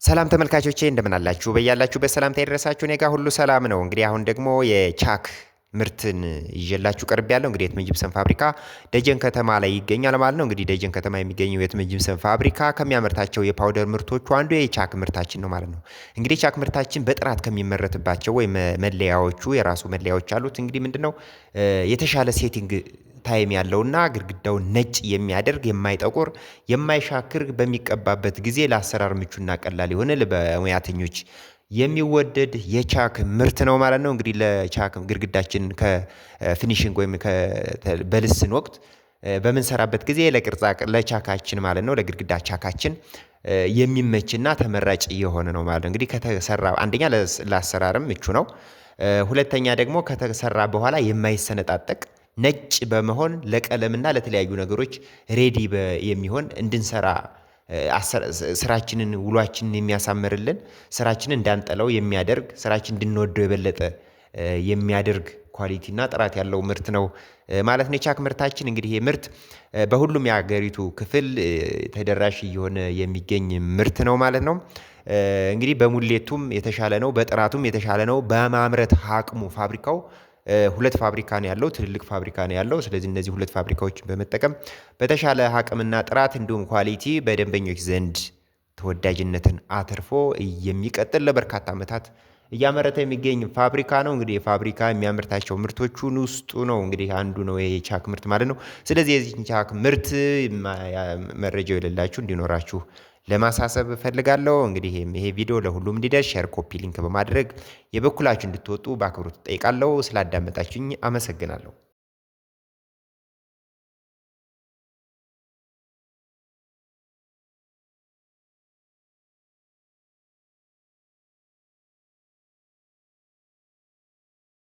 ሰላም ተመልካቾቼ እንደምን አላችሁ? በያላችሁበት ሰላምታ ይድረሳችሁ። እኔ ጋር ሁሉ ሰላም ነው። እንግዲህ አሁን ደግሞ የቻክ ምርትን ይዤላችሁ ቀርቤያለሁ። እንግዲህ የህትመት ጂፕሰም ፋብሪካ ደጀን ከተማ ላይ ይገኛል ማለት ነው። እንግዲህ ደጀን ከተማ የሚገኘው የህትመት ጂፕሰም ፋብሪካ ከሚያመርታቸው የፓውደር ምርቶቹ አንዱ የቻክ ምርታችን ነው ማለት ነው። እንግዲህ የቻክ ምርታችን በጥራት ከሚመረትባቸው ወይም መለያዎቹ የራሱ መለያዎች አሉት። እንግዲህ ምንድነው የተሻለ ሴቲንግ ታይም ያለውና ግድግዳውን ነጭ የሚያደርግ የማይጠቁር የማይሻክር በሚቀባበት ጊዜ ለአሰራር ምቹና ቀላል የሆነ በሙያተኞች የሚወደድ የቻክ ምርት ነው ማለት ነው። እንግዲህ ለቻክ ግድግዳችን ከፊኒሽንግ ወይም በልስን ወቅት በምንሰራበት ጊዜ ለቻካችን ማለት ነው ለግድግዳ ቻካችን የሚመችና ተመራጭ የሆነ ነው ማለት ነው። እንግዲህ ከተሰራ አንደኛ ለአሰራርም ምቹ ነው። ሁለተኛ ደግሞ ከተሰራ በኋላ የማይሰነጣጠቅ ነጭ በመሆን ለቀለምና ለተለያዩ ነገሮች ሬዲ የሚሆን እንድንሰራ ስራችንን ውሏችንን የሚያሳምርልን ስራችንን እንዳንጠላው የሚያደርግ ስራችን እንድንወደው የበለጠ የሚያደርግ ኳሊቲ እና ጥራት ያለው ምርት ነው ማለት ነው። የቻክ ምርታችን እንግዲህ ይሄ ምርት በሁሉም የሀገሪቱ ክፍል ተደራሽ እየሆነ የሚገኝ ምርት ነው ማለት ነው። እንግዲህ በሙሌቱም የተሻለ ነው፣ በጥራቱም የተሻለ ነው። በማምረት አቅሙ ፋብሪካው ሁለት ፋብሪካ ነው ያለው፣ ትልልቅ ፋብሪካ ነው ያለው። ስለዚህ እነዚህ ሁለት ፋብሪካዎችን በመጠቀም በተሻለ አቅምና ጥራት እንዲሁም ኳሊቲ በደንበኞች ዘንድ ተወዳጅነትን አትርፎ የሚቀጥል ለበርካታ ዓመታት እያመረተ የሚገኝ ፋብሪካ ነው። እንግዲህ ፋብሪካ የሚያመርታቸው ምርቶቹን ውስጡ ነው እንግዲህ አንዱ ነው የቻክ ምርት ማለት ነው። ስለዚህ የዚህ ቻክ ምርት መረጃው የሌላችሁ እንዲኖራችሁ ለማሳሰብ እፈልጋለሁ። እንግዲህ ይሄ ቪዲዮ ለሁሉም እንዲደርስ ሼር፣ ኮፒ ሊንክ በማድረግ የበኩላችሁ እንድትወጡ በአክብሮት እጠይቃለሁ። ስላዳመጣችሁኝ አመሰግናለሁ።